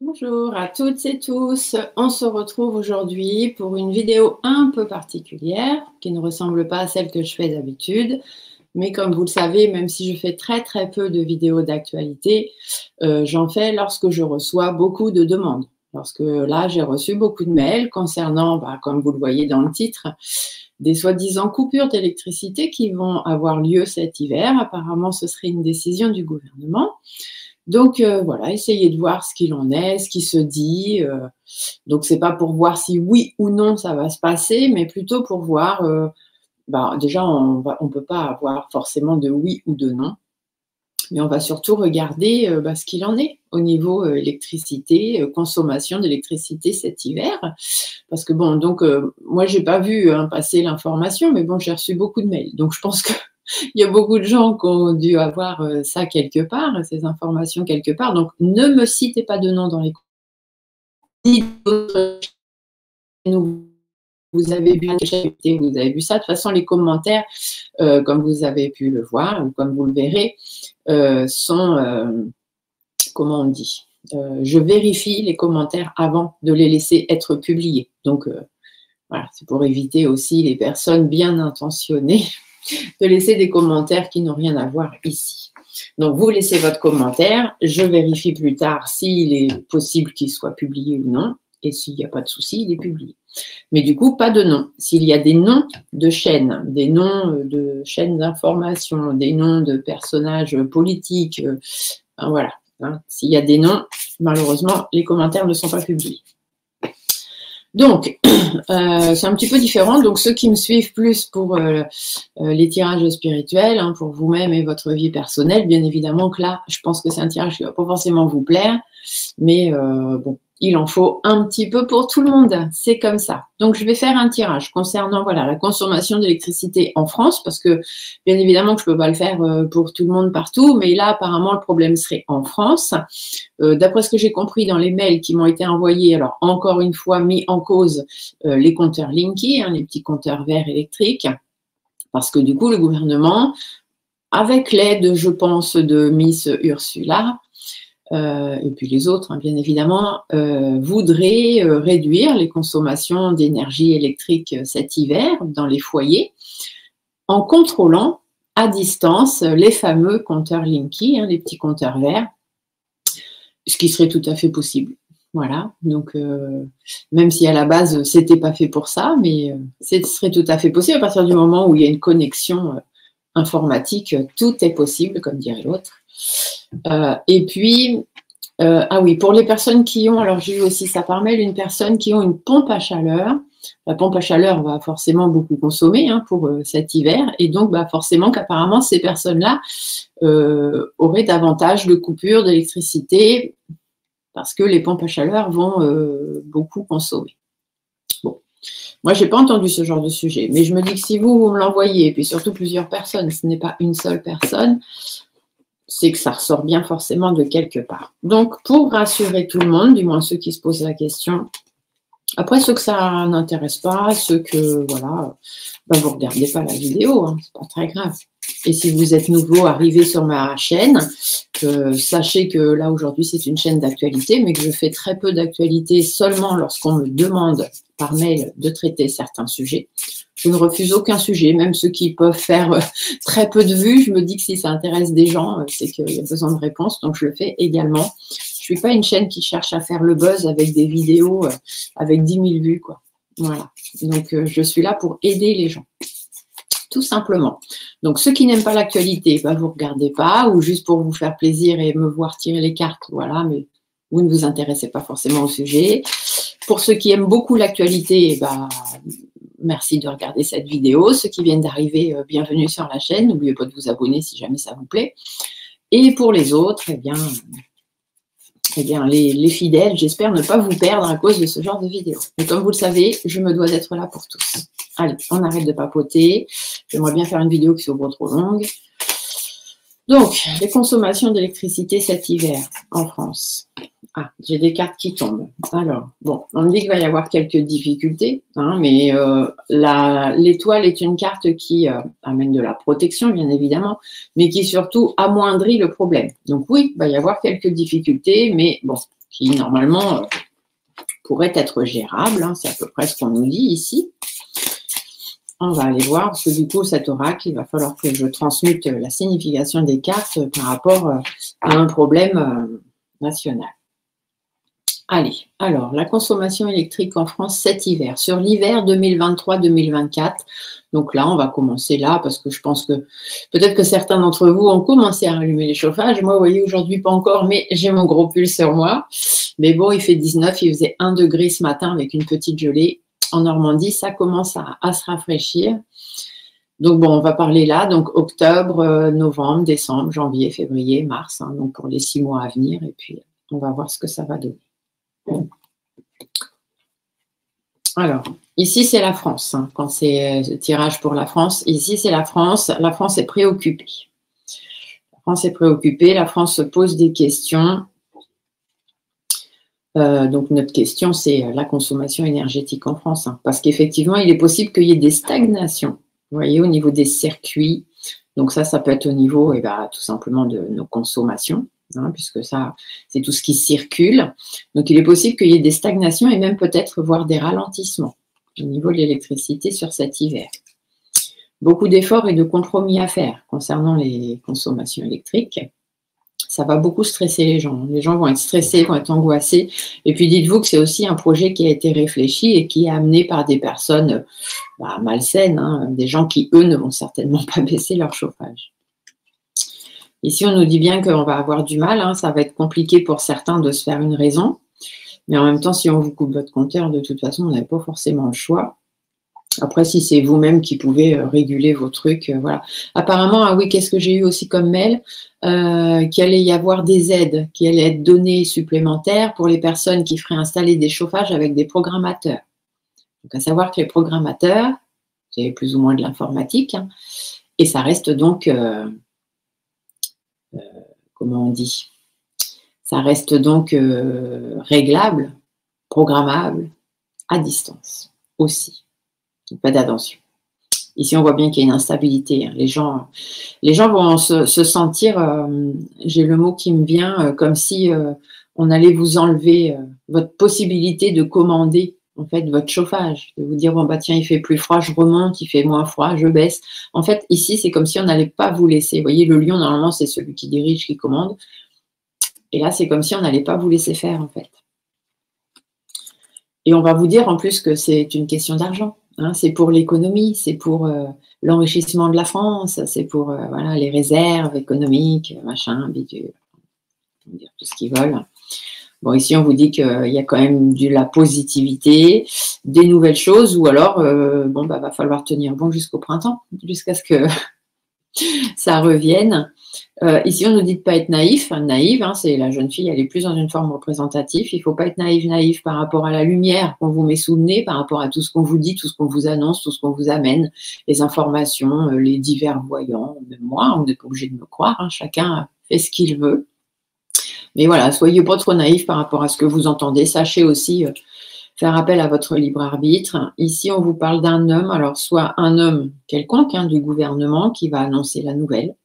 Bonjour à toutes et tous, on se retrouve aujourd'hui pour une vidéo un peu particulière qui ne ressemble pas à celle que je fais d'habitude, mais comme vous le savez, même si je fais très peu de vidéos d'actualité, j'en fais lorsque je reçois beaucoup de demandes. Lorsque là, j'ai reçu beaucoup de mails concernant, comme vous le voyez dans le titre, des soi-disant coupures d'électricité qui vont avoir lieu cet hiver. Apparemment, ce serait une décision du gouvernement. Donc voilà, essayez de voir ce qu'il en est, ce qui se dit. Donc c'est pas pour voir si oui ou non ça va se passer, mais plutôt pour voir. Déjà, on peut pas avoir forcément de oui ou de non, mais on va surtout regarder ce qu'il en est au niveau électricité, consommation d'électricité cet hiver. Parce que bon, donc moi j'ai pas vu passer l'information, mais bon, j'ai reçu beaucoup de mails. Donc je pense que il y a beaucoup de gens qui ont dû avoir ça quelque part, ces informations quelque part. Donc, ne me citez pas de nom dans les commentaires. Vous avez vu vous avez vu ça. De toute façon, les commentaires, comme vous avez pu le voir ou comme vous le verrez, sont, comment on dit, je vérifie les commentaires avant de les laisser être publiés. Donc, voilà, c'est pour éviter aussi les personnes bien intentionnées de laisser des commentaires qui n'ont rien à voir ici. Donc, vous laissez votre commentaire. Je vérifie plus tard s'il est possible qu'il soit publié ou non. Et s'il n'y a pas de souci, il est publié. Mais du coup, pas de nom. S'il y a des noms de chaînes, des noms de chaînes d'information, des noms de personnages politiques, voilà. Hein, s'il y a des noms, malheureusement, les commentaires ne sont pas publiés. Donc, c'est un petit peu différent. Donc, ceux qui me suivent plus pour les tirages spirituels, hein, pour vous-même et votre vie personnelle, bien évidemment que là, je pense que c'est un tirage qui ne va pas forcément vous plaire, mais bon, il en faut un petit peu pour tout le monde. C'est comme ça. Donc, je vais faire un tirage concernant voilà, la consommation d'électricité en France, parce que bien évidemment que je ne peux pas le faire pour tout le monde partout, mais là, apparemment, le problème serait en France. D'après ce que j'ai compris dans les mails qui m'ont été envoyés, alors encore une fois mis en cause les compteurs Linky, hein, les petits compteurs verts électriques, parce que du coup, le gouvernement, avec l'aide, je pense, de Miss Ursula, et puis les autres, hein, bien évidemment, voudraient réduire les consommations d'énergie électrique cet hiver dans les foyers en contrôlant à distance les fameux compteurs Linky, hein, les petits compteurs verts, ce qui serait tout à fait possible. Voilà, donc même si à la base c'était pas fait pour ça, mais ce serait tout à fait possible à partir du moment où il y a une connexion informatique, tout est possible, comme dirait l'autre. Et puis, ah oui, pour les personnes qui ont, alors j'ai eu aussi ça par mail, une personne qui ont une pompe à chaleur. La pompe à chaleur va forcément beaucoup consommer hein, pour cet hiver, et donc forcément qu'apparemment ces personnes-là auraient davantage de coupures d'électricité parce que les pompes à chaleur vont beaucoup consommer. Bon, moi je n'ai pas entendu ce genre de sujet, mais je me dis que si vous me l'envoyez, et puis surtout plusieurs personnes, ce n'est pas une seule personne, c'est que ça ressort bien forcément de quelque part. Donc, pour rassurer tout le monde, du moins ceux qui se posent la question, après ceux que ça n'intéresse pas, ceux que, voilà, vous ne regardez pas la vidéo, hein, c'est pas très grave. Et si vous êtes nouveau arrivé sur ma chaîne, sachez que là aujourd'hui c'est une chaîne d'actualité, mais que je fais très peu d'actualité seulement lorsqu'on me demande par mail de traiter certains sujets. Je ne refuse aucun sujet, même ceux qui peuvent faire très peu de vues. Je me dis que si ça intéresse des gens, c'est qu'il y a besoin de réponses, donc je le fais également. Je ne suis pas une chaîne qui cherche à faire le buzz avec des vidéos avec 10 000 vues, quoi. Voilà. Donc je suis là pour aider les gens. Tout simplement. Donc, ceux qui n'aiment pas l'actualité, vous ne regardez pas, ou juste pour vous faire plaisir et me voir tirer les cartes, voilà, mais vous ne vous intéressez pas forcément au sujet. Pour ceux qui aiment beaucoup l'actualité, merci de regarder cette vidéo. Ceux qui viennent d'arriver, bienvenue sur la chaîne. N'oubliez pas de vous abonner si jamais ça vous plaît. Et pour les autres, eh bien les fidèles, j'espère ne pas vous perdre à cause de ce genre de vidéo. Mais comme vous le savez, je me dois d'être là pour tous. Allez, on arrête de papoter. J'aimerais bien faire une vidéo qui soit trop longue. Donc, les consommations d'électricité cet hiver en France. Ah, j'ai des cartes qui tombent. Alors, bon, on me dit qu'il va y avoir quelques difficultés, hein, mais l'étoile est une carte qui amène de la protection, bien évidemment, mais qui surtout amoindrit le problème. Donc oui, il va y avoir quelques difficultés, mais bon, qui normalement pourrait être gérable, hein, c'est à peu près ce qu'on nous dit ici. On va aller voir, parce que du coup, cet oracle, il va falloir que je transmute la signification des cartes par rapport à un problème national. Allez, alors, la consommation électrique en France cet hiver, sur l'hiver 2023-2024. Donc là, on va commencer là, parce que je pense que peut-être que certains d'entre vous ont commencé à rallumer les chauffages. Moi, vous voyez, aujourd'hui, pas encore, mais j'ai mon gros pull sur moi. Mais bon, il fait 19, il faisait 1 degré ce matin avec une petite gelée. En Normandie, ça commence à se rafraîchir. Donc bon, on va parler là, donc octobre, novembre, décembre, janvier, février, mars, hein, donc pour les 6 mois à venir, et puis on va voir ce que ça va donner. Alors, ici c'est la France, hein, quand c'est tirage pour la France, ici c'est la France est préoccupée. La France est préoccupée, la France se pose des questions. Donc notre question c'est la consommation énergétique en France, hein, parce qu'effectivement il est possible qu'il y ait des stagnations, vous voyez, au niveau des circuits. Donc ça peut être au niveau tout simplement de nos consommations, hein, puisque ça c'est tout ce qui circule. Donc il est possible qu'il y ait des stagnations et même peut-être voire des ralentissements au niveau de l'électricité sur cet hiver. Beaucoup d'efforts et de compromis à faire concernant les consommations électriques. Ça va beaucoup stresser les gens. Les gens vont être stressés, vont être angoissés. Et puis dites-vous que c'est aussi un projet qui a été réfléchi et qui est amené par des personnes malsaines, hein, des gens qui, eux, ne vont certainement pas baisser leur chauffage. Ici, on nous dit bien qu'on va avoir du mal, hein, ça va être compliqué pour certains de se faire une raison. Mais en même temps, si on vous coupe votre compteur, de toute façon, on n'a pas forcément le choix. Après, si c'est vous-même qui pouvez réguler vos trucs, voilà. Apparemment, ah oui, qu'est-ce que j'ai eu aussi comme mail, qu'il allait y avoir des aides qui allaient être données supplémentaires pour les personnes qui feraient installer des chauffages avec des programmateurs. Donc, à savoir que les programmateurs, c'est plus ou moins de l'informatique, hein, et ça reste donc, comment on dit, ça reste donc réglable, programmable, à distance aussi. Pas d'attention. Ici, on voit bien qu'il y a une instabilité. Hein. Les gens vont se sentir, j'ai le mot qui me vient, comme si on allait vous enlever votre possibilité de commander en fait votre chauffage, de vous dire bon bah tiens il fait plus froid, je remonte, il fait moins froid, je baisse. En fait, ici c'est comme si on n'allait pas vous laisser. Vous voyez, le lion normalement c'est celui qui dirige, qui commande, et là c'est comme si on n'allait pas vous laisser faire en fait. Et on va vous dire en plus que c'est une question d'argent. Hein, c'est pour l'économie, c'est pour l'enrichissement de la France, c'est pour voilà, les réserves économiques, machin, bidule, tout ce qu'ils veulent. Bon, ici, on vous dit qu'il y a quand même de la positivité, des nouvelles choses, ou alors, va falloir tenir bon jusqu'au printemps, jusqu'à ce que ça revienne. Ici, on nous dit de ne pas être naïf. Naïve, hein, c'est la jeune fille, elle est plus dans une forme représentative. Il ne faut pas être naïf par rapport à la lumière qu'on vous met sous le nez, par rapport à tout ce qu'on vous dit, tout ce qu'on vous annonce, tout ce qu'on vous amène, les informations, les divers voyants. Même moi, on n'est pas obligé de me croire, hein, chacun fait ce qu'il veut. Mais voilà, soyez pas trop naïf par rapport à ce que vous entendez. Sachez aussi faire appel à votre libre arbitre. Ici, on vous parle d'un homme, alors soit un homme quelconque hein, du gouvernement qui va annoncer la nouvelle.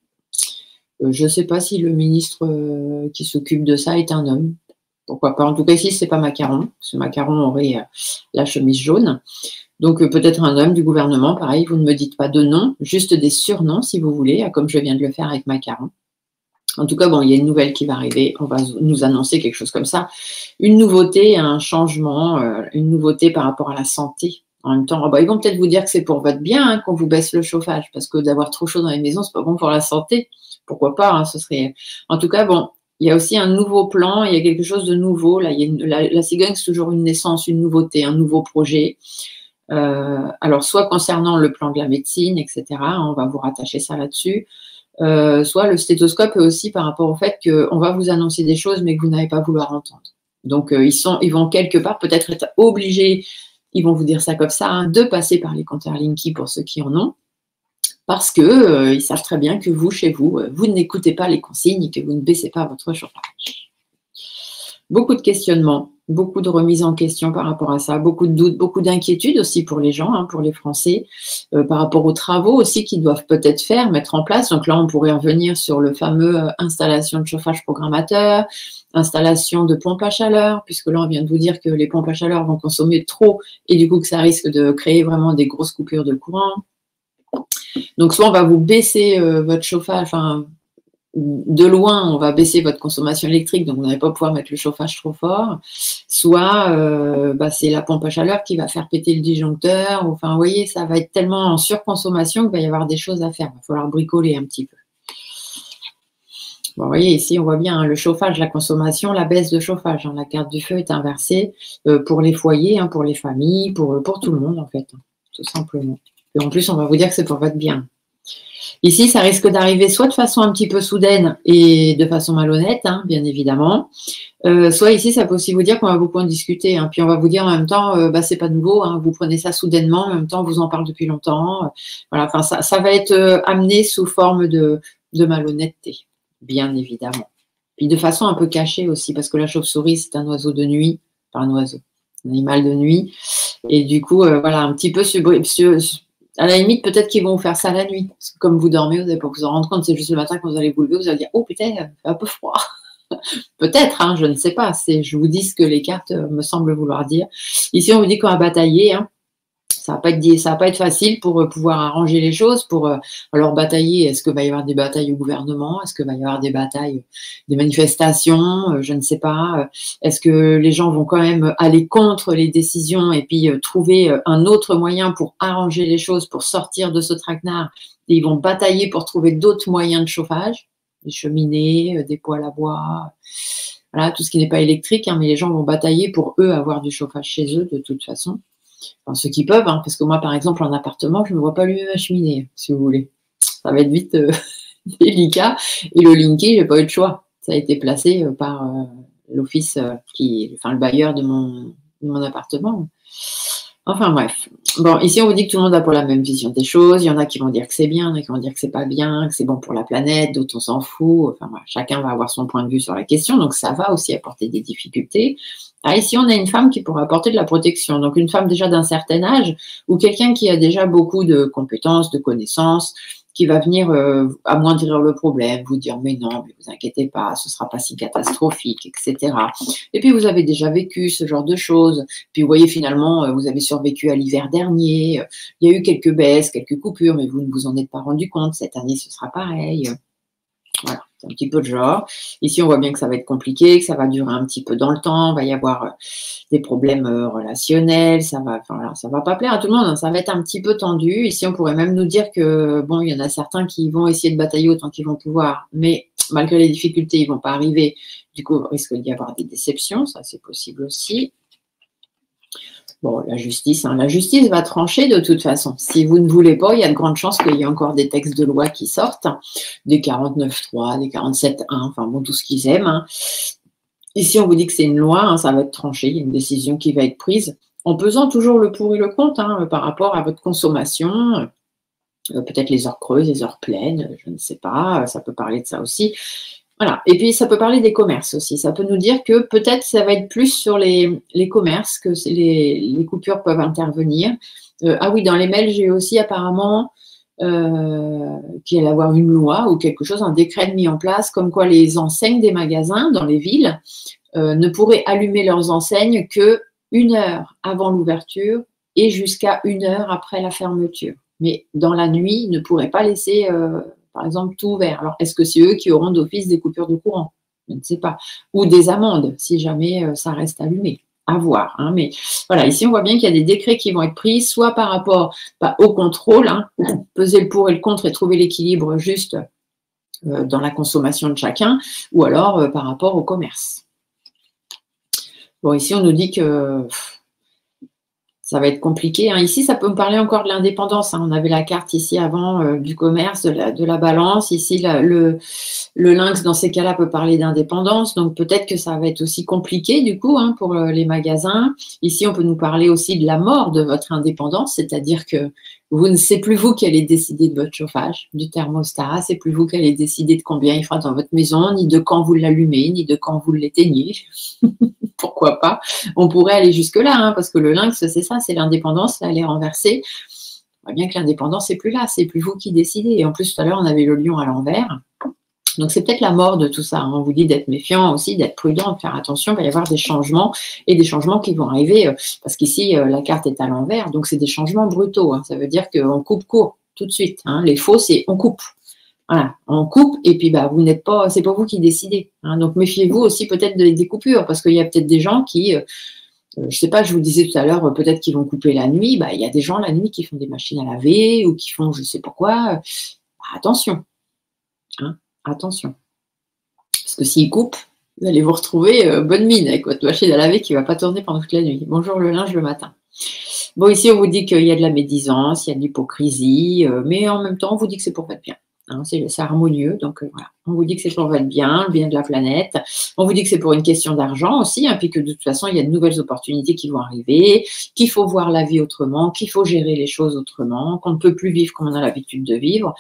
Je ne sais pas si le ministre qui s'occupe de ça est un homme. Pourquoi pas. En tout cas, ici, ce n'est pas Macaron. Parce que Macaron aurait la chemise jaune. Donc, peut-être un homme du gouvernement. Pareil, vous ne me dites pas de nom, juste des surnoms, si vous voulez, comme je viens de le faire avec Macaron. En tout cas, bon, il y a une nouvelle qui va arriver. On va nous annoncer quelque chose comme ça. Une nouveauté, un changement, une nouveauté par rapport à la santé. En même temps, ils vont peut-être vous dire que c'est pour votre bien hein, qu'on vous baisse le chauffage. Parce que d'avoir trop chaud dans les maisons, ce n'est pas bon pour la santé. Pourquoi pas, hein, ce serait... En tout cas, bon, il y a aussi un nouveau plan, il y a quelque chose de nouveau. Là, la cigogne, c'est toujours une naissance, une nouveauté, un nouveau projet. Alors, soit concernant le plan de la médecine, etc., on va vous rattacher ça là-dessus. Soit le stéthoscope est aussi par rapport au fait qu'on va vous annoncer des choses, mais que vous n'allez pas vouloir entendre. Donc, ils vont quelque part peut-être être obligés, ils vont vous dire ça comme ça, hein, de passer par les compteurs Linky pour ceux qui en ont. Parce qu'ils savent très bien que vous, chez vous, vous n'écoutez pas les consignes et que vous ne baissez pas votre chauffage. Beaucoup de questionnements. Beaucoup de remises en question par rapport à ça, beaucoup de doutes, beaucoup d'inquiétudes aussi pour les gens, hein, pour les Français, par rapport aux travaux aussi qu'ils doivent peut-être faire, mettre en place. Donc là, on pourrait revenir sur le fameux installation de chauffage programmateur, installation de pompe à chaleur, puisque là, on vient de vous dire que les pompes à chaleur vont consommer trop et du coup que ça risque de créer vraiment des grosses coupures de courant. Donc soit on va vous baisser votre chauffage, enfin de loin, on va baisser votre consommation électrique, donc vous n'allez pas pouvoir mettre le chauffage trop fort, soit c'est la pompe à chaleur qui va faire péter le disjoncteur, enfin vous voyez, ça va être tellement en surconsommation qu'il va y avoir des choses à faire, il va falloir bricoler un petit peu. Bon, vous voyez, ici, on voit bien hein, le chauffage, la consommation, la baisse de chauffage. Hein, la carte du feu est inversée pour les foyers, hein, pour les familles, pour tout le monde, en fait, hein, tout simplement. Et en plus, on va vous dire que c'est pour votre bien. Ici, ça risque d'arriver soit de façon un petit peu soudaine et de façon malhonnête, hein, bien évidemment. Soit ici, ça peut aussi vous dire qu'on va beaucoup en discuter. Hein, puis on va vous dire en même temps, c'est pas nouveau, hein, vous prenez ça soudainement, en même temps, on vous en parle depuis longtemps. Voilà, enfin, ça va être amené sous forme de malhonnêteté, bien évidemment. Puis de façon un peu cachée aussi, parce que la chauve-souris, c'est un oiseau de nuit, pas un oiseau, un animal de nuit. Et du coup, voilà, un petit peu à la limite, peut-être qu'ils vont vous faire ça la nuit. Parce que comme vous dormez, vous n'allez pas vous en rendre compte. C'est juste le matin quand vous allez vous lever, vous allez dire « Oh putain, il fait un peu froid ». Peut-être, hein, je ne sais pas. Je vous dis ce que les cartes me semblent vouloir dire. Ici, on vous dit qu'on va batailler. Hein. Ça va pas être facile pour pouvoir arranger les choses, pour alors batailler. Est-ce qu'il va y avoir des batailles au gouvernement? Est-ce qu'il va y avoir des batailles, des manifestations? Je ne sais pas. Est-ce que les gens vont quand même aller contre les décisions et puis trouver un autre moyen pour arranger les choses, pour sortir de ce traquenard? Et ils vont batailler pour trouver d'autres moyens de chauffage, des cheminées, des poêles à bois, voilà, tout ce qui n'est pas électrique, hein, mais les gens vont batailler pour eux avoir du chauffage chez eux de toute façon. Enfin, ceux qui peuvent, hein, parce que moi, par exemple, en appartement, je ne me vois pas allumer ma cheminée, si vous voulez. Ça va être vite délicat. Et le Linky, je n'ai pas eu de choix. Ça a été placé par l'office, le bailleur de mon appartement. Enfin bref. Bon, ici, on vous dit que tout le monde a pour la même vision des choses. Il y en a qui vont dire que c'est bien, il y en a qui vont dire que c'est pas bien, que c'est bon pour la planète, d'autres on s'en fout. Enfin voilà, chacun va avoir son point de vue sur la question. Donc ça va aussi apporter des difficultés. Ah, ici, on a une femme qui pourra apporter de la protection. Donc, une femme déjà d'un certain âge ou quelqu'un qui a déjà beaucoup de compétences, de connaissances, qui va venir amoindrir le problème, vous dire « mais non, mais vous inquiétez pas, ce sera pas si catastrophique, etc. » Et puis, vous avez déjà vécu ce genre de choses. Puis, vous voyez, finalement, vous avez survécu à l'hiver dernier. Il y a eu quelques baisses, quelques coupures, mais vous ne vous en êtes pas rendu compte. Cette année, ce sera pareil. Voilà, c'est un petit peu de genre. Ici, on voit bien que ça va être compliqué, que ça va durer un petit peu dans le temps, il va y avoir des problèmes relationnels, ça va pas plaire à tout le monde, hein, ça va être un petit peu tendu. Ici, on pourrait même nous dire que, bon, il y en a certains qui vont essayer de batailler autant qu'ils vont pouvoir, mais malgré les difficultés, ils ne vont pas arriver. Du coup, il risque d'y avoir des déceptions, ça c'est possible aussi. Bon, la justice va trancher de toute façon. Si vous ne voulez pas, il y a de grandes chances qu'il y ait encore des textes de loi qui sortent, des 49.3, des 47.1, enfin bon, tout ce qu'ils aiment. Hein. Ici, on vous dit que c'est une loi, hein, ça va être tranché, il y a une décision qui va être prise, en pesant toujours le pour et le contre hein, par rapport à votre consommation, peut-être les heures creuses, les heures pleines, je ne sais pas, ça peut parler de ça aussi. Voilà. Et puis, ça peut parler des commerces aussi. Ça peut nous dire que peut-être ça va être plus sur les commerces que les coupures peuvent intervenir. Ah oui, dans les mails, j'ai aussi apparemment qu'il allait y avoir une loi ou quelque chose, un décret mis en place, comme quoi les enseignes des magasins dans les villes ne pourraient allumer leurs enseignes que 1 heure avant l'ouverture et jusqu'à 1 heure après la fermeture. Mais dans la nuit, ils ne pourraient pas laisser... par exemple, tout ouvert. Alors, est-ce que c'est eux qui auront d'office des coupures de courant? Je ne sais pas. Ou des amendes, si jamais ça reste allumé. À voir. Hein. Mais voilà, ici, on voit bien qu'il y a des décrets qui vont être pris, soit par rapport au contrôle, hein, peser le pour et le contre et trouver l'équilibre juste dans la consommation de chacun, ou alors par rapport au commerce. Bon, ici, on nous dit que... ça va être compliqué. Hein. Ici, ça peut me parler encore de l'indépendance. Hein. On avait la carte ici avant du commerce, de la balance. Ici, le lynx, dans ces cas-là, peut parler d'indépendance. Donc, peut-être que ça va être aussi compliqué, du coup, hein, pour les magasins. Ici, on peut nous parler aussi de la mort de votre indépendance, c'est-à-dire que c'est plus vous qui allez décider de votre chauffage, du thermostat. C'est plus vous qui allez décider de combien il fera dans votre maison, ni de quand vous l'allumez, ni de quand vous l'éteignez. pourquoi pas. On pourrait aller jusque-là, hein, parce que le lynx, c'est ça, c'est l'indépendance, là, elle est renversée. On voit bien que l'indépendance n'est plus là, c'est plus vous qui décidez. Et en plus, tout à l'heure, on avait le lion à l'envers. Donc, c'est peut-être la mort de tout ça. Hein. On vous dit d'être méfiant aussi, d'être prudent, de faire attention. Il va y avoir des changements et des changements qui vont arriver parce qu'ici, la carte est à l'envers. Donc, c'est des changements brutaux. Hein. Ça veut dire qu'on coupe court tout de suite. Hein. Les faux, c'est on coupe. Voilà, on coupe et puis vous n'êtes pas, c'est pas vous qui décidez. Hein. Donc, méfiez-vous aussi peut-être des coupures parce qu'il y a peut-être des gens qui, je ne sais pas, je vous disais tout à l'heure, peut-être qu'ils vont couper la nuit. Il y a des gens la nuit qui font des machines à laver ou qui font je ne sais pas quoi. Attention. Hein. Attention. Parce que s'il coupe, vous allez vous retrouver bonne mine avec votre machine à laver qui ne va pas tourner pendant toute la nuit. Bonjour le linge le matin. Bon, ici, on vous dit qu'il y a de la médisance, il y a de l'hypocrisie, mais en même temps, on vous dit que c'est pour votre bien. Hein, c'est harmonieux, donc voilà. On vous dit que c'est pour votre bien, le bien de la planète. On vous dit que c'est pour une question d'argent aussi, hein, puis que de toute façon, il y a de nouvelles opportunités qui vont arriver, qu'il faut voir la vie autrement, qu'il faut gérer les choses autrement, qu'on ne peut plus vivre comme on a l'habitude de vivre.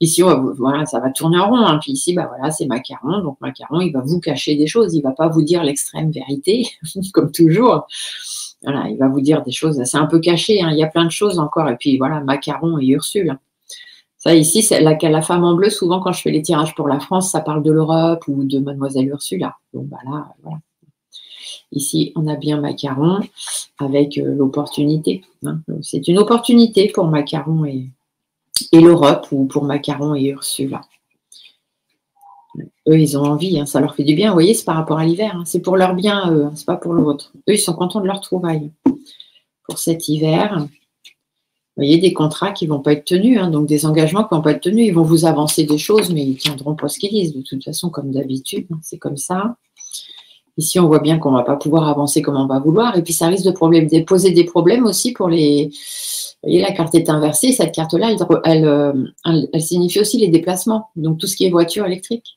Ici, voilà, ça va tourner en rond. Hein, puis ici, voilà, c'est Macaron. Donc Macaron, il va vous cacher des choses, il ne va pas vous dire l'extrême vérité, comme toujours. Voilà, il va vous dire des choses, c'est un peu caché. Hein, il y a plein de choses encore. Et puis voilà, Macaron et Ursule. Ça, ici, c'est la femme en bleu, souvent, quand je fais les tirages pour la France, ça parle de l'Europe ou de Mademoiselle Ursula. Donc, là, voilà. Ici, on a bien Macaron avec l'opportunité. Hein. C'est une opportunité pour Macaron et l'Europe ou pour Macaron et Ursula. Eux, ils ont envie, hein, ça leur fait du bien. Vous voyez, c'est par rapport à l'hiver. Hein. C'est pour leur bien, eux, hein, c'est pas pour l'autre. Eux, ils sont contents de leur trouvaille pour cet hiver. Vous voyez, des contrats qui ne vont pas être tenus, hein, donc des engagements qui ne vont pas être tenus. Ils vont vous avancer des choses, mais ils ne tiendront pas ce qu'ils disent. De toute façon, comme d'habitude, hein, c'est comme ça. Ici, on voit bien qu'on ne va pas pouvoir avancer comme on va vouloir. Et puis, ça risque de poser des problèmes aussi pour les... Vous voyez, la carte est inversée. Cette carte-là, elle signifie aussi les déplacements. Donc, tout ce qui est voiture électrique.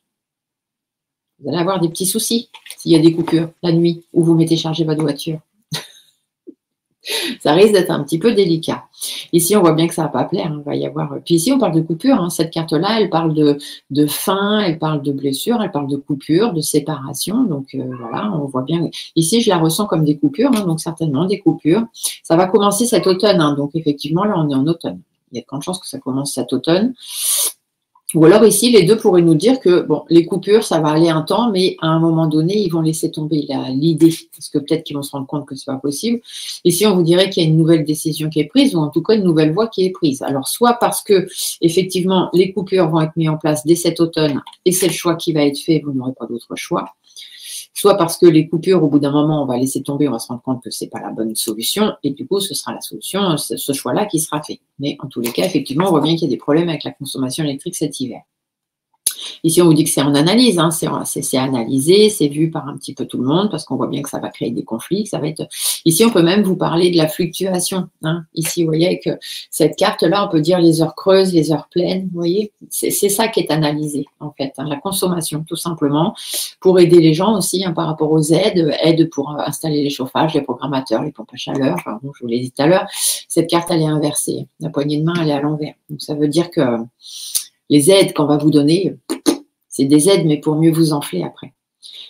Vous allez avoir des petits soucis s'il y a des coupures la nuit où vous mettez charger votre voiture. Ça risque d'être un petit peu délicat. Ici, on voit bien que ça ne va pas plaire. Hein. Il va y avoir... Puis ici, on parle de coupure. Hein. Cette carte-là, elle parle de fin, elle parle de blessure, elle parle de coupure, de séparation. Donc, voilà, on voit bien. Ici, je la ressens comme des coupures, hein, donc certainement des coupures. Ça va commencer cet automne. Hein. Donc, effectivement, là, on est en automne. Il y a de grandes chances que ça commence cet automne. Ou alors ici, les deux pourraient nous dire que bon, les coupures, ça va aller un temps, mais à un moment donné, ils vont laisser tomber l'idée, parce que peut-être qu'ils vont se rendre compte que ce n'est pas possible. Ici, on vous dirait qu'il y a une nouvelle décision qui est prise, ou en tout cas une nouvelle voie qui est prise. Alors, soit parce que effectivement, les coupures vont être mises en place dès cet automne, et c'est le choix qui va être fait, vous n'aurez pas d'autre choix. Soit parce que les coupures, au bout d'un moment, on va laisser tomber, on va se rendre compte que ce n'est pas la bonne solution, et du coup, ce sera la solution, ce choix-là qui sera fait. Mais en tous les cas, effectivement, on voit bien qu'il y a des problèmes avec la consommation électrique cet hiver. Ici, on vous dit que c'est en analyse, hein, c'est analysé, c'est vu par un petit peu tout le monde, parce qu'on voit bien que ça va créer des conflits, que ça va être... Ici, on peut même vous parler de la fluctuation. Hein. Ici, vous voyez, avec cette carte-là, on peut dire les heures creuses, les heures pleines, vous voyez. C'est ça qui est analysé, en fait, hein, la consommation, tout simplement, pour aider les gens aussi, hein, par rapport aux aides pour installer les chauffages, les programmateurs, les pompes à chaleur, enfin, bon, je vous l'ai dit tout à l'heure. Cette carte, elle est inversée. La poignée de main, elle est à l'envers. Donc, ça veut dire que les aides qu'on va vous donner, c'est des aides, mais pour mieux vous enfler après.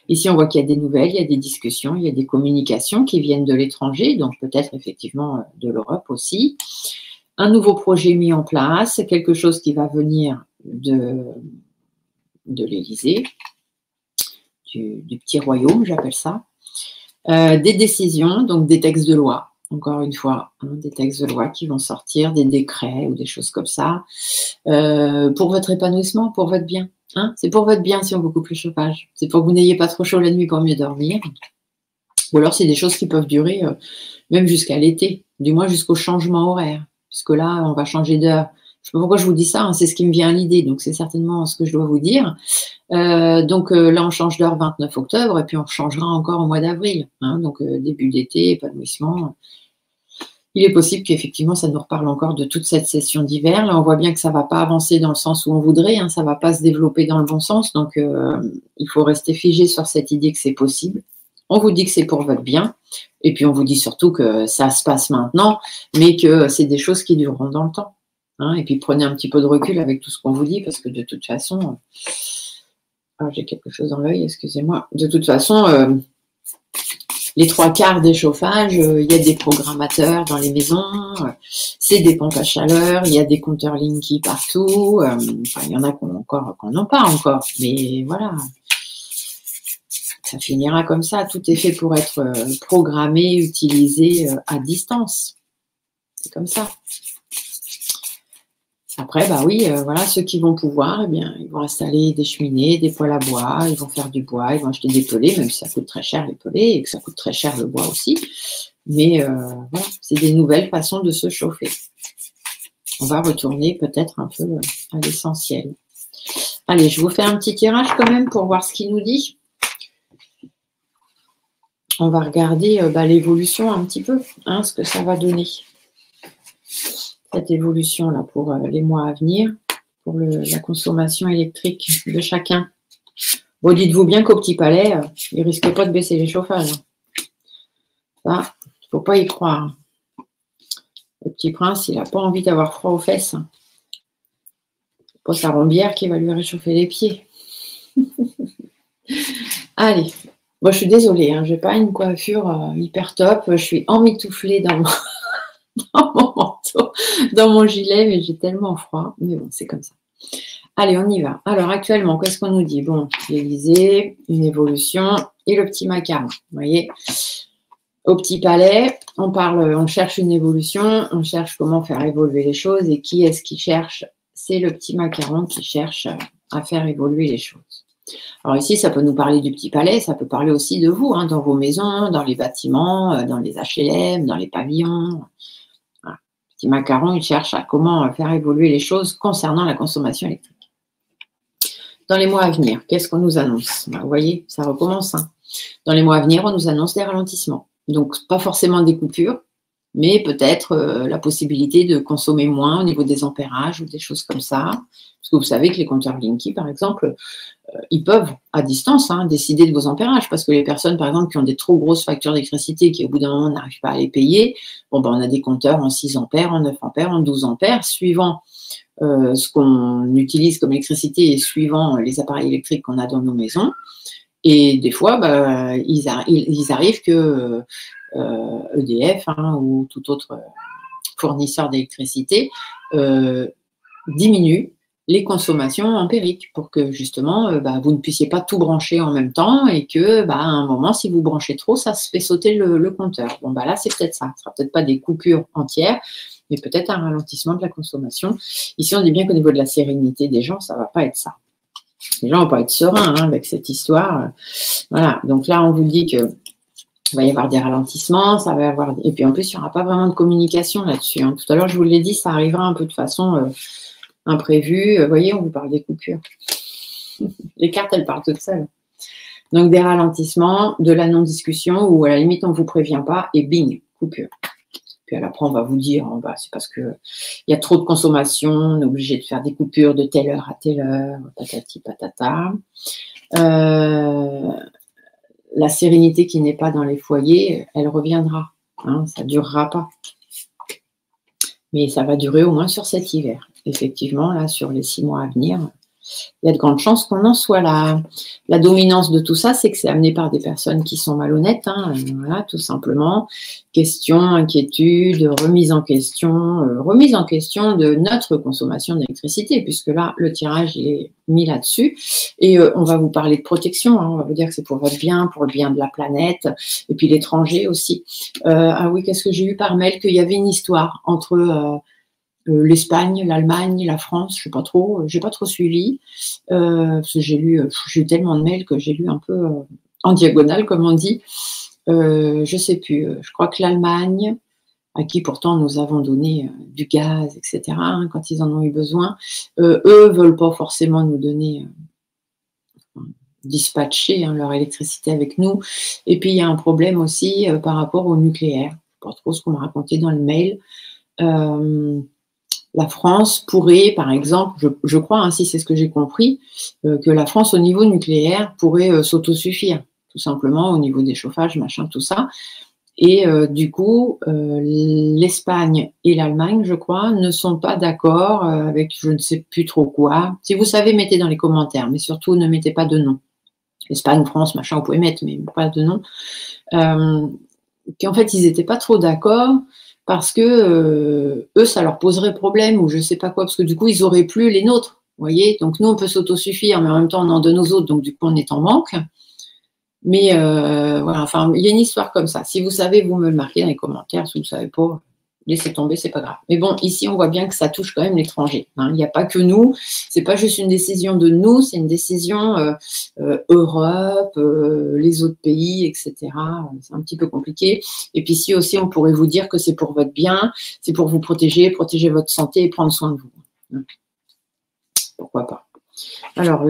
Ici, on voit qu'il y a des nouvelles, il y a des discussions, il y a des communications qui viennent de l'étranger, donc peut-être effectivement de l'Europe aussi. Un nouveau projet mis en place, quelque chose qui va venir de l'Élysée, du petit royaume, j'appelle ça. Des décisions, donc des textes de loi. Encore une fois, hein, des textes de loi qui vont sortir, des décrets ou des choses comme ça, pour votre épanouissement, pour votre bien. Hein, c'est pour votre bien si on vous coupe le chauffage. C'est pour que vous n'ayez pas trop chaud la nuit pour mieux dormir. Ou alors, c'est des choses qui peuvent durer même jusqu'à l'été, du moins jusqu'au changement horaire. Parce que là, on va changer d'heure. Je ne sais pas pourquoi je vous dis ça, hein, c'est ce qui me vient à l'idée, donc c'est certainement ce que je dois vous dire. Donc là, on change d'heure 29 octobre et puis on changera encore au mois d'avril. Hein, donc début d'été, épanouissement. Il est possible qu'effectivement, ça nous reparle encore de toute cette session d'hiver. Là, on voit bien que ça ne va pas avancer dans le sens où on voudrait, hein, ça ne va pas se développer dans le bon sens. Donc, il faut rester figé sur cette idée que c'est possible. On vous dit que c'est pour votre bien. Et puis, on vous dit surtout que ça se passe maintenant, mais que c'est des choses qui dureront dans le temps. Hein, et puis, prenez un petit peu de recul avec tout ce qu'on vous dit, parce que de toute façon... j'ai quelque chose dans l'œil, excusez-moi. De toute façon... les 3/4 des chauffages, il y a des programmateurs dans les maisons, c'est des pompes à chaleur, il y a des compteurs Linky partout, enfin, il y en a qu'on n'ont pas encore, mais voilà, ça finira comme ça, tout est fait pour être programmé, utilisé à distance, c'est comme ça. Après, bah oui, voilà, ceux qui vont pouvoir, eh bien, ils vont installer des cheminées, des poêles à bois, ils vont faire du bois, ils vont acheter des pellets, même si ça coûte très cher les pellets et que ça coûte très cher le bois aussi. Mais voilà, c'est des nouvelles façons de se chauffer. On va retourner peut-être un peu à l'essentiel. Allez, je vous fais un petit tirage quand même pour voir ce qu'il nous dit. On va regarder l'évolution un petit peu, hein, ce que ça va donner. Cette évolution-là pour les mois à venir, pour la consommation électrique de chacun. Bon, dites-vous bien qu'au Petit Palais, il ne risque pas de baisser les chauffages. Ça, il ne faut pas y croire. Le Petit Prince, il n'a pas envie d'avoir froid aux fesses. C'est pas sa rombière qui va lui réchauffer les pieds. Allez, moi je suis désolée, hein, je n'ai pas une coiffure hyper top. Je suis emmitouflée dans mon... dans mon manteau, dans mon gilet, mais j'ai tellement froid. Mais bon, c'est comme ça. Allez, on y va. Alors, actuellement, qu'est-ce qu'on nous dit? Bon, l'Élysée, une évolution et le petit macaron. Vous voyez, au Petit Palais, on cherche une évolution, on cherche comment faire évoluer les choses. Et qui est-ce qui cherche? C'est le petit macaron qui cherche à faire évoluer les choses. Alors ici, ça peut nous parler du Petit Palais, ça peut parler aussi de vous, hein, dans vos maisons, dans les bâtiments, dans les HLM, dans les pavillons. Petit macaron, il cherche à comment faire évoluer les choses concernant la consommation électrique. Dans les mois à venir, qu'est-ce qu'on nous annonce? Vous voyez, ça recommence. Hein. Dans les mois à venir, on nous annonce des ralentissements. Donc, pas forcément des coupures, mais peut-être la possibilité de consommer moins au niveau des ampérages ou des choses comme ça. Parce que vous savez que les compteurs Linky, par exemple, ils peuvent, à distance, hein, décider de vos ampérages. Parce que les personnes, par exemple, qui ont des trop grosses factures d'électricité, qui au bout d'un moment n'arrivent pas à les payer, bon, ben, on a des compteurs en 6 ampères, en 9 ampères, en 12 ampères, suivant ce qu'on utilise comme électricité et suivant les appareils électriques qu'on a dans nos maisons. Et des fois, bah, il arrive que EDF hein, ou tout autre fournisseur d'électricité diminue les consommations empiriques pour que justement vous ne puissiez pas tout brancher en même temps et que à un moment, si vous branchez trop, ça se fait sauter le compteur. Bon, là, c'est peut-être ça. Ce ne sera peut-être pas des coupures entières, mais peut-être un ralentissement de la consommation. Ici, on dit bien qu'au niveau de la sérénité des gens, ça ne va pas être ça. Les gens ne vont pas être sereins hein, avec cette histoire. Voilà, donc là, on vous dit que il va y avoir des ralentissements, ça va y avoir... Et puis en plus, il n'y aura pas vraiment de communication là-dessus. Hein. Tout à l'heure, je vous l'ai dit, ça arrivera un peu de façon imprévue. Vous voyez, on vous parle des coupures. Les cartes, elles parlent toutes seules. Donc des ralentissements, de la non-discussion, ou à la limite, on ne vous prévient pas, et bing, coupure. Puis après, on va vous dire, c'est parce qu'il y a trop de consommation, on est obligé de faire des coupures de telle heure à telle heure, patati patata. La sérénité qui n'est pas dans les foyers, elle reviendra. Hein, ça ne durera pas. Mais ça va durer au moins sur cet hiver. Effectivement, là, sur les 6 mois à venir, il y a de grandes chances qu'on en soit là. La dominance de tout ça, c'est que c'est amené par des personnes qui sont malhonnêtes. Hein, voilà, tout simplement. Questions, inquiétudes, remise en question de notre consommation d'électricité, puisque là, le tirage, il est mis là-dessus. Et on va vous parler de protection. Hein, on va vous dire que c'est pour votre bien, pour le bien de la planète, et puis l'étranger aussi. Ah oui, qu'est-ce que j'ai eu par mail? Qu'il y avait une histoire entre... l'Espagne, l'Allemagne, la France, je sais pas trop, j'ai pas trop suivi, parce que j'ai eu tellement de mails que j'ai lu un peu en diagonale, comme on dit. Je sais plus, je crois que l'Allemagne, à qui pourtant nous avons donné du gaz, etc., hein, quand ils en ont eu besoin, eux veulent pas forcément nous donner, dispatcher hein, leur électricité avec nous. Et puis il y a un problème aussi par rapport au nucléaire. Je sais pas trop ce qu'on m'a raconté dans le mail. La France pourrait, par exemple, je crois, hein, si c'est ce que j'ai compris, que la France, au niveau nucléaire, pourrait s'autosuffire, tout simplement, au niveau des chauffages, machin, tout ça. Et du coup, l'Espagne et l'Allemagne, je crois, ne sont pas d'accord avec je ne sais plus trop quoi. Si vous savez, mettez dans les commentaires, mais surtout, ne mettez pas de nom. Espagne, France, machin, vous pouvez mettre, mais pas de nom. Qu'en fait, ils n'étaient pas trop d'accord parce que eux, ça leur poserait problème ou je ne sais pas quoi, parce que du coup, ils n'auraient plus les nôtres. Vous voyez, donc nous, on peut s'autosuffire, mais en même temps, on en donne aux autres, donc du coup, on est en manque. Mais voilà, enfin, il y a une histoire comme ça. Si vous savez, vous me le marquez dans les commentaires. Si vous ne savez pas, laissez tomber, c'est pas grave. Mais bon, ici, on voit bien que ça touche quand même l'étranger. Hein. Il n'y a pas que nous. C'est pas juste une décision de nous, c'est une décision Europe, les autres pays, etc. C'est un petit peu compliqué. Et puis ici aussi, on pourrait vous dire que c'est pour votre bien, c'est pour vous protéger, protéger votre santé et prendre soin de vous. Pourquoi pas. Alors,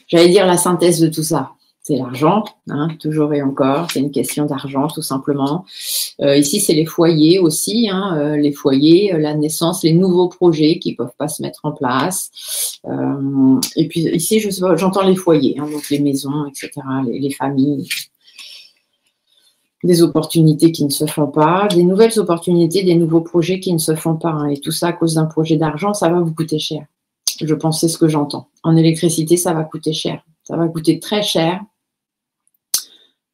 j'allais dire la synthèse de tout ça. C'est l'argent, hein, toujours et encore. C'est une question d'argent, tout simplement. Ici, c'est les foyers aussi, hein, les foyers, la naissance, les nouveaux projets qui ne peuvent pas se mettre en place. Et puis ici, j'entends les foyers, hein, donc les maisons, etc., les familles. Des opportunités qui ne se font pas, des nouvelles opportunités, des nouveaux projets qui ne se font pas. Hein, et tout ça à cause d'un projet d'argent, ça va vous coûter cher. Je pense, c'est ce que j'entends. En électricité, ça va coûter cher. Ça va coûter très cher.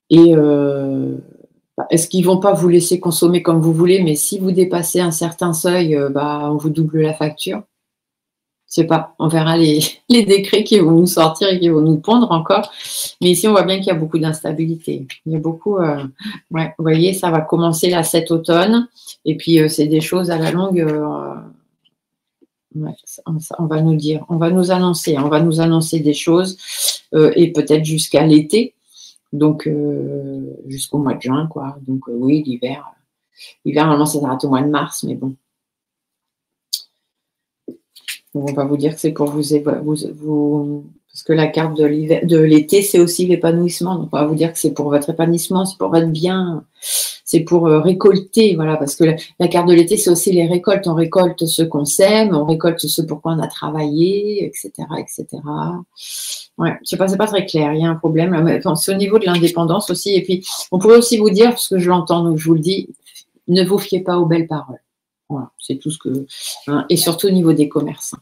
Et est-ce qu'ils ne vont pas vous laisser consommer comme vous voulez, mais si vous dépassez un certain seuil, on vous double la facture. Je ne sais pas, on verra les décrets qui vont nous sortir et qui vont nous pondre encore. Mais ici, on voit bien qu'il y a beaucoup d'instabilité. Il y a beaucoup, ouais, vous voyez, ça va commencer là cet automne. Et puis, c'est des choses à la longue, ouais, on va nous dire, on va nous annoncer des choses et peut-être jusqu'à l'été. Donc, jusqu'au mois de juin, quoi. Donc, oui, l'hiver, normalement, ça s'arrête au mois de mars, mais bon. Donc, on va vous dire que c'est pour vous parce que la carte de l'été, c'est aussi l'épanouissement. Donc, on va vous dire que c'est pour votre épanouissement, c'est pour votre bien, c'est pour récolter, voilà. Parce que la carte de l'été, c'est aussi les récoltes. On récolte ce qu'on sème, on récolte ce pourquoi on a travaillé, etc., etc. Ouais, je sais pas, c'est pas très clair, il y a un problème. C'est au niveau de l'indépendance aussi. Et puis, on pourrait aussi vous dire, parce que je l'entends, donc je vous le dis, ne vous fiez pas aux belles paroles. Voilà, c'est tout ce que... Hein, et surtout au niveau des commerces.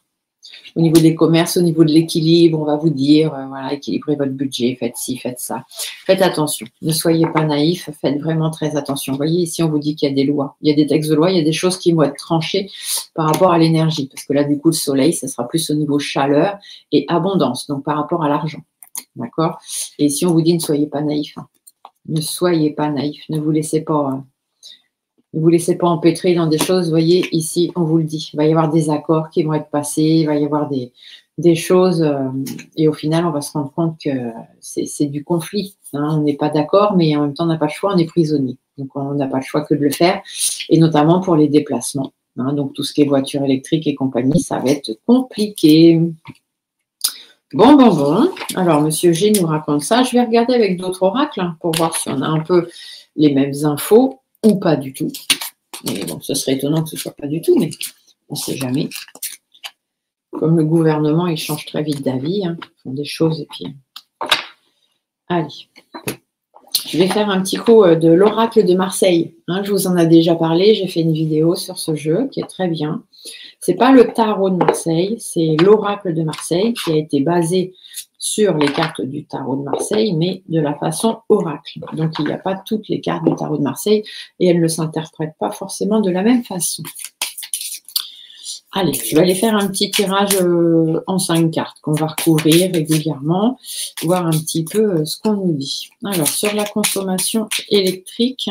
Au niveau des commerces, au niveau de l'équilibre, on va vous dire, voilà, équilibrez votre budget, faites ci, faites ça. Faites attention, ne soyez pas naïfs, faites vraiment très attention. Vous voyez, ici, on vous dit qu'il y a des lois, il y a des textes de loi, il y a des choses qui vont être tranchées par rapport à l'énergie. Parce que là, du coup, le soleil, ça sera plus au niveau chaleur et abondance, donc par rapport à l'argent. D'accord? Et si on vous dit, ne soyez pas naïfs, hein, ne soyez pas naïfs, ne vous laissez pas... Ne vous laissez pas empêtrer dans des choses. Vous voyez, ici, on vous le dit. Il va y avoir des accords qui vont être passés. Il va y avoir des choses. Et au final, on va se rendre compte que c'est du conflit. Hein, on n'est pas d'accord, mais en même temps, on n'a pas le choix. On est prisonnier. Donc, on n'a pas le choix que de le faire. Et notamment pour les déplacements. Hein, donc, tout ce qui est voiture électrique et compagnie, ça va être compliqué. Bon. Alors, Monsieur G nous raconte ça. Je vais regarder avec d'autres oracles hein, pour voir si on a un peu les mêmes infos. Ou pas du tout. Mais bon, ce serait étonnant que ce ne soit pas du tout, mais on ne sait jamais. Comme le gouvernement, il change très vite d'avis. Hein. Ils font des choses et puis... Allez. Je vais faire un petit coup de l'oracle de Marseille. Hein, je vous en ai déjà parlé. J'ai fait une vidéo sur ce jeu qui est très bien. Ce n'est pas le tarot de Marseille, c'est l'oracle de Marseille qui a été basé sur les cartes du tarot de Marseille, mais de la façon oracle. Donc, il n'y a pas toutes les cartes du tarot de Marseille et elles ne s'interprètent pas forcément de la même façon. Allez, je vais aller faire un petit tirage en 5 cartes qu'on va recouvrir régulièrement, voir un petit peu ce qu'on nous dit. Alors, sur la consommation électrique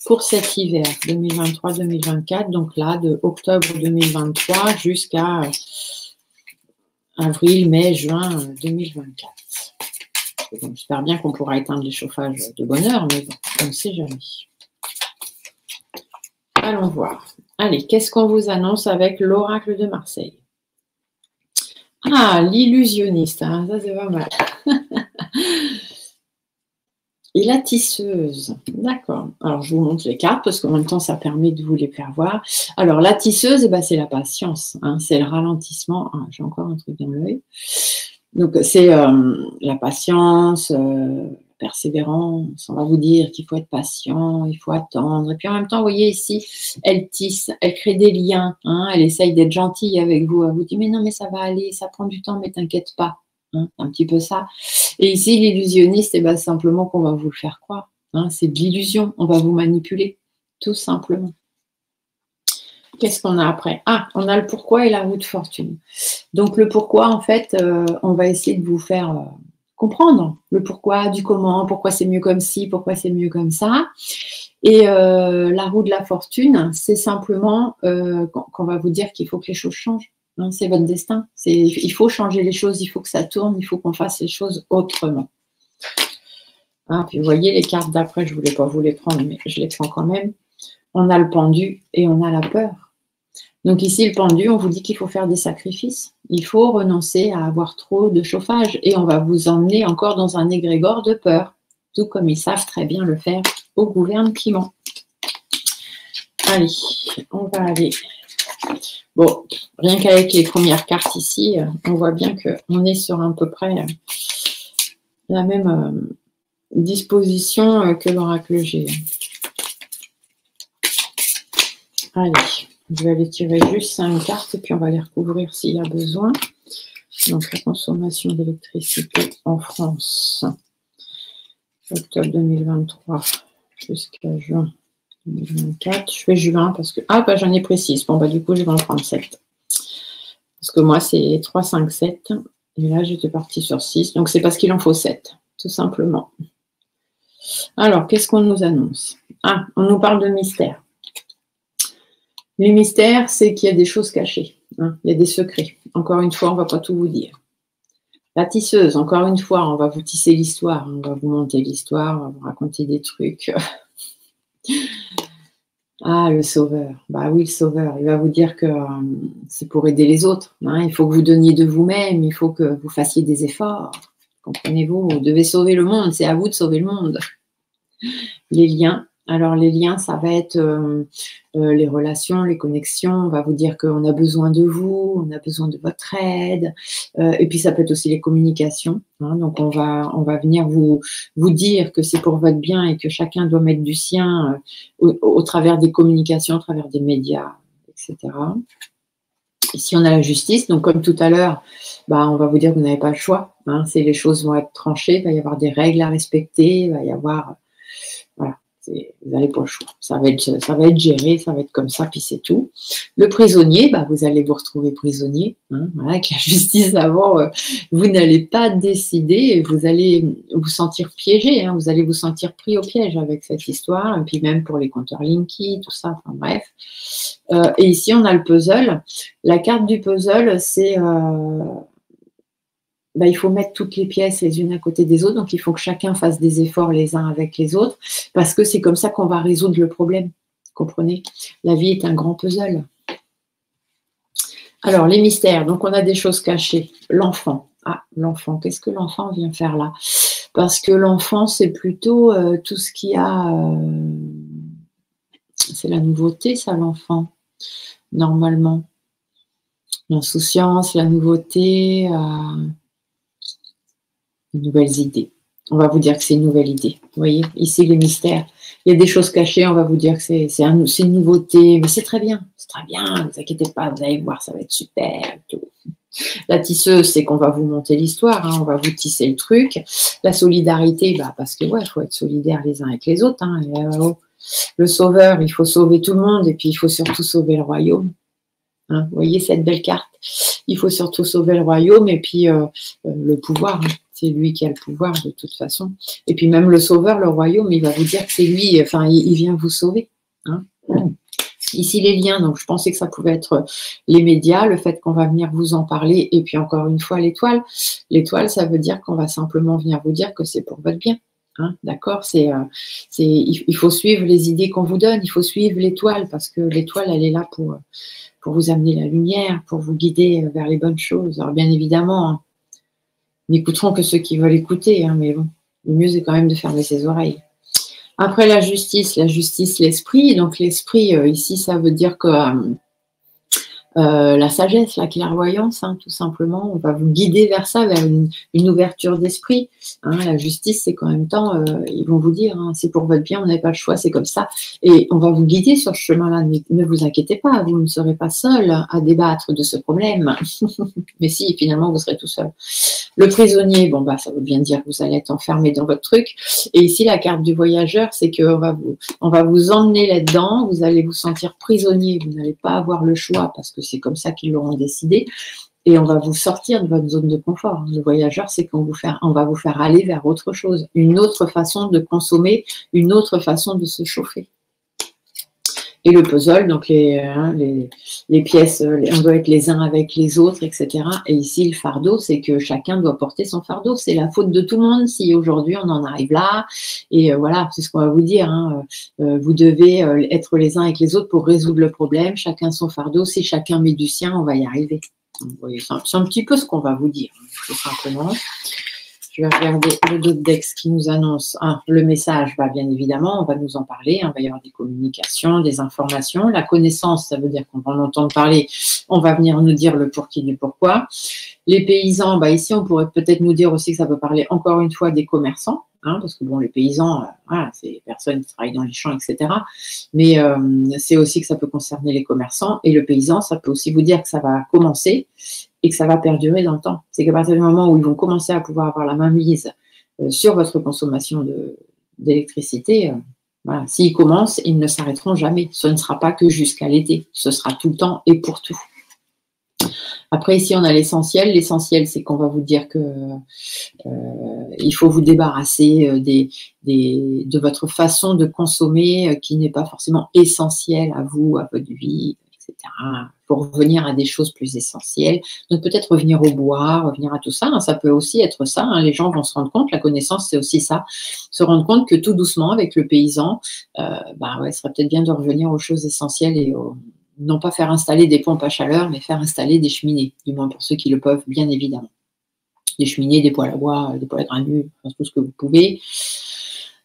pour cet hiver 2023-2024, donc là, de octobre 2023 jusqu'à... avril, mai, juin 2024. J'espère bien qu'on pourra éteindre les chauffages de bonne heure, mais bon, on ne sait jamais. Allons voir. Allez, qu'est-ce qu'on vous annonce avec l'oracle de Marseille? Ah, l'illusionniste, hein, ça c'est pas mal. Et la tisseuse, d'accord. Alors, je vous montre les cartes parce qu'en même temps, ça permet de vous les faire voir. Alors, la tisseuse, eh ben, c'est la patience, hein, c'est le ralentissement. Ah, j'ai encore un truc dans l'œil. Donc, c'est la patience, persévérance. On va vous dire qu'il faut être patient, il faut attendre. Et puis, en même temps, vous voyez ici, elle tisse, elle crée des liens. Hein, elle essaye d'être gentille avec vous. Elle vous dit, mais non, mais ça va aller, ça prend du temps, mais t'inquiète pas. hein, un petit peu ça. Et ici, l'illusionniste, eh ben, simplement qu'on va vous le faire croire. Hein, c'est de l'illusion, on va vous manipuler, tout simplement. Qu'est-ce qu'on a après? Ah, on a le pourquoi et la roue de fortune. Donc le pourquoi, en fait, on va essayer de vous faire comprendre le pourquoi, du comment, pourquoi c'est mieux comme ci, pourquoi c'est mieux comme ça. Et la roue de la fortune, c'est simplement qu'on va vous dire qu'il faut que les choses changent. Hein, c'est votre destin. Il faut changer les choses, il faut que ça tourne, il faut qu'on fasse les choses autrement. Hein, puis vous voyez, les cartes d'après, je ne voulais pas vous les prendre, mais je les prends quand même. On a le pendu et on a la peur. Donc ici, le pendu, on vous dit qu'il faut faire des sacrifices. Il faut renoncer à avoir trop de chauffage et on va vous emmener encore dans un égrégore de peur, tout comme ils savent très bien le faire au gouvernement. Allez, on va aller. Bon, rien qu'avec les premières cartes ici, on voit bien qu'on est sur à peu près la même disposition que l'oracle G. Allez. Je vais aller tirer juste 5 cartes et puis on va les recouvrir s'il y a besoin. Donc, la consommation d'électricité en France, octobre 2023 jusqu'à juin 2024. Je fais juin parce que... Ah, bah, j'en ai pris 6. Bon, bah, du coup, je vais en prendre 7. Parce que moi, c'est 3, 5, 7. Et là, j'étais partie sur 6. Donc, c'est parce qu'il en faut 7, tout simplement. Alors, qu'est-ce qu'on nous annonce? Ah, on nous parle de mystère. Les mystères, c'est qu'il y a des choses cachées. Hein, il y a des secrets. Encore une fois, on ne va pas tout vous dire. La tisseuse, encore une fois, on va vous tisser l'histoire. On va vous monter l'histoire, on va vous raconter des trucs. Ah, le sauveur. Bah oui, le sauveur. Il va vous dire que c'est pour aider les autres. Hein. Il faut que vous donniez de vous-même. Il faut que vous fassiez des efforts. Comprenez-vous? Vous devez sauver le monde. C'est à vous de sauver le monde. Les liens. Alors, les liens, ça va être les relations, les connexions. On va vous dire qu'on a besoin de vous, on a besoin de votre aide. Et puis, ça peut être aussi les communications. Hein. Donc, on va venir vous dire que c'est pour votre bien et que chacun doit mettre du sien au travers des communications, au travers des médias, etc. Ici, on a la justice. Donc, comme tout à l'heure, bah, on va vous dire que vous n'avez pas le choix. Hein. Les choses vont être tranchées, il va y avoir des règles à respecter, il va y avoir... Voilà. Vous n'avez pas le choix. Ça va être géré, ça va être comme ça, puis c'est tout. Le prisonnier, bah, vous allez vous retrouver prisonnier. Hein, voilà, avec la justice avant, vous n'allez pas décider, vous allez vous sentir piégé, hein, vous allez vous sentir pris au piège avec cette histoire, et puis même pour les compteurs Linky, tout ça, enfin bref. Et ici, on a le puzzle. La carte du puzzle, c'est... Ben, il faut mettre toutes les pièces les unes à côté des autres, donc il faut que chacun fasse des efforts les uns avec les autres, parce que c'est comme ça qu'on va résoudre le problème, comprenez? La vie est un grand puzzle. Alors, les mystères, donc on a des choses cachées. L'enfant, ah, l'enfant, qu'est-ce que l'enfant vient faire là? Parce que l'enfant, c'est plutôt tout ce qui a... c'est la nouveauté, ça, l'enfant, normalement. L'insouciance, la nouveauté... nouvelles idées. On va vous dire que c'est une nouvelle idée. Vous voyez, ici, les mystères. Il y a des choses cachées, on va vous dire que c'est une nouveauté, mais c'est très bien, ne vous inquiétez pas, vous allez voir, ça va être super. Tout. La tisseuse, c'est qu'on va vous monter l'histoire, hein, on va vous tisser le truc. La solidarité, bah, parce que ouais, il faut être solidaire les uns avec les autres. Hein, le sauveur, il faut sauver tout le monde, et puis il faut surtout sauver le royaume. Hein, vous voyez cette belle carte? Il faut surtout sauver le royaume, et puis le pouvoir. Hein. C'est lui qui a le pouvoir de toute façon. Et puis même le sauveur, le royaume, il va vous dire que c'est lui, enfin, il vient vous sauver. Hein. Ici, les liens, donc je pensais que ça pouvait être les médias, le fait qu'on va venir vous en parler, et puis encore une fois, l'étoile. L'étoile, ça veut dire qu'on va simplement venir vous dire que c'est pour votre bien. Hein, d'accord, il faut suivre les idées qu'on vous donne, il faut suivre l'étoile, parce que l'étoile, elle est là pour vous amener la lumière, pour vous guider vers les bonnes choses. Alors bien évidemment, hein, n'écouteront que ceux qui veulent écouter, hein, mais bon, le mieux c'est quand même de fermer ses oreilles. Après la justice, l'esprit. Donc l'esprit, ici, ça veut dire que La sagesse, la clairvoyance, hein, tout simplement. On va vous guider vers ça, vers une ouverture d'esprit. Hein. La justice, c'est qu'en même temps, ils vont vous dire, hein, c'est pour votre bien, on n'a pas le choix, c'est comme ça. Et on va vous guider sur ce chemin-là. Ne vous inquiétez pas, vous ne serez pas seul à débattre de ce problème. Mais si, finalement, vous serez tout seul. Le prisonnier, bon, bah, ça veut bien dire que vous allez être enfermé dans votre truc. Et ici, la carte du voyageur, c'est qu'on va vous emmener là-dedans, vous allez vous sentir prisonnier, vous n'allez pas avoir le choix parce que c'est comme ça qu'ils l'auront décidé. Et on va vous sortir de votre zone de confort. Le voyageur, c'est qu'on va vous faire aller vers autre chose, une autre façon de consommer, une autre façon de se chauffer. Et le puzzle, donc les pièces, on doit être les uns avec les autres, etc. Et ici, le fardeau, c'est que chacun doit porter son fardeau. C'est la faute de tout le monde si aujourd'hui on en arrive là. Et voilà, c'est ce qu'on va vous dire. Hein. Vous devez être les uns avec les autres pour résoudre le problème. Chacun son fardeau. Si chacun met du sien, on va y arriver. C'est un petit peu ce qu'on va vous dire, tout simplement. Je vais regarder le d'autres decks qui nous annoncent. Le message, bien évidemment, on va nous en parler. Il va y avoir des communications, des informations. La connaissance, ça veut dire qu'on va en entendre parler. On va venir nous dire le pour qui du pourquoi. Les paysans, ici, on pourrait peut-être nous dire aussi que ça peut parler encore une fois des commerçants. Parce que bon, les paysans, c'est les personnes qui travaillent dans les champs, etc. Mais c'est aussi que ça peut concerner les commerçants. Et le paysan, ça peut aussi vous dire que ça va commencer et que ça va perdurer dans le temps. C'est qu'à partir du moment où ils vont commencer à pouvoir avoir la main mise sur votre consommation d'électricité, s'ils commencent, ils ne s'arrêteront jamais. Ce ne sera pas que jusqu'à l'été. Ce sera tout le temps et pour tout. Après, ici, on a l'essentiel. L'essentiel, c'est qu'on va vous dire que il faut vous débarrasser de votre façon de consommer qui n'est pas forcément essentielle à vous, à votre vie, etc. Pour revenir à des choses plus essentielles. Donc, peut-être revenir au bois, revenir à tout ça. Ça peut aussi être ça. Les gens vont se rendre compte. La connaissance, c'est aussi ça. Se rendre compte que tout doucement, avec le paysan, ce serait peut-être bien de revenir aux choses essentielles et non pas faire installer des pompes à chaleur, mais faire installer des cheminées, du moins pour ceux qui le peuvent, bien évidemment. Des cheminées, des poêles à bois, des poêles à granulés, tout ce que vous pouvez.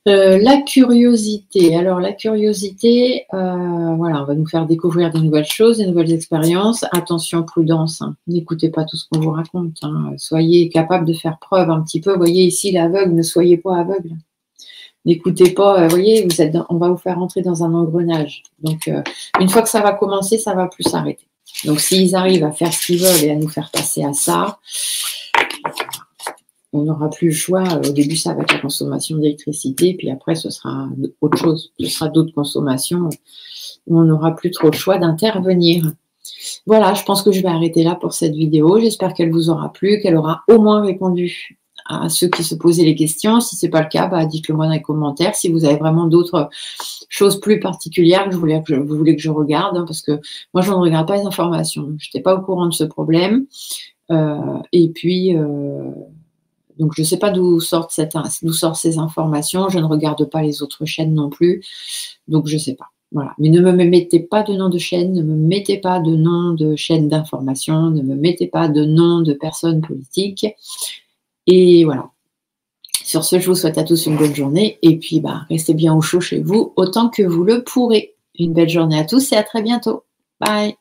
La curiosité. Alors, la curiosité, on va nous faire découvrir de nouvelles choses, de nouvelles expériences. Attention, prudence. N'écoutez pas tout ce qu'on vous raconte. Soyez capable de faire preuve un petit peu. Vous voyez ici, l'aveugle, ne soyez pas aveugle. N'écoutez pas, voyez, on va vous faire entrer dans un engrenage. Donc, une fois que ça va commencer, ça ne va plus s'arrêter. Donc, s'ils arrivent à faire ce qu'ils veulent et à nous faire passer à ça, on n'aura plus le choix. Au début, ça va être la consommation d'électricité, puis après, ce sera autre chose. Ce sera d'autres consommations où on n'aura plus trop le choix d'intervenir. Voilà, je pense que je vais arrêter là pour cette vidéo. J'espère qu'elle vous aura plu, qu'elle aura au moins répondu à ceux qui se posaient les questions. Si ce n'est pas le cas, dites-le moi dans les commentaires. Si vous avez vraiment d'autres choses plus particulières que vous voulez que je regarde, parce que moi, je ne regarde pas les informations. Je n'étais pas au courant de ce problème. Et puis, donc, je ne sais pas d'où sortent ces informations. Je ne regarde pas les autres chaînes non plus. Donc, je ne sais pas. Voilà. Mais ne me mettez pas de nom de chaîne, ne me mettez pas de nom de chaîne d'information, ne me mettez pas de nom de personnes politiques. Et voilà. Sur ce, je vous souhaite à tous une bonne journée. Et puis, restez bien au chaud chez vous, autant que vous le pourrez. Une belle journée à tous et à très bientôt. Bye.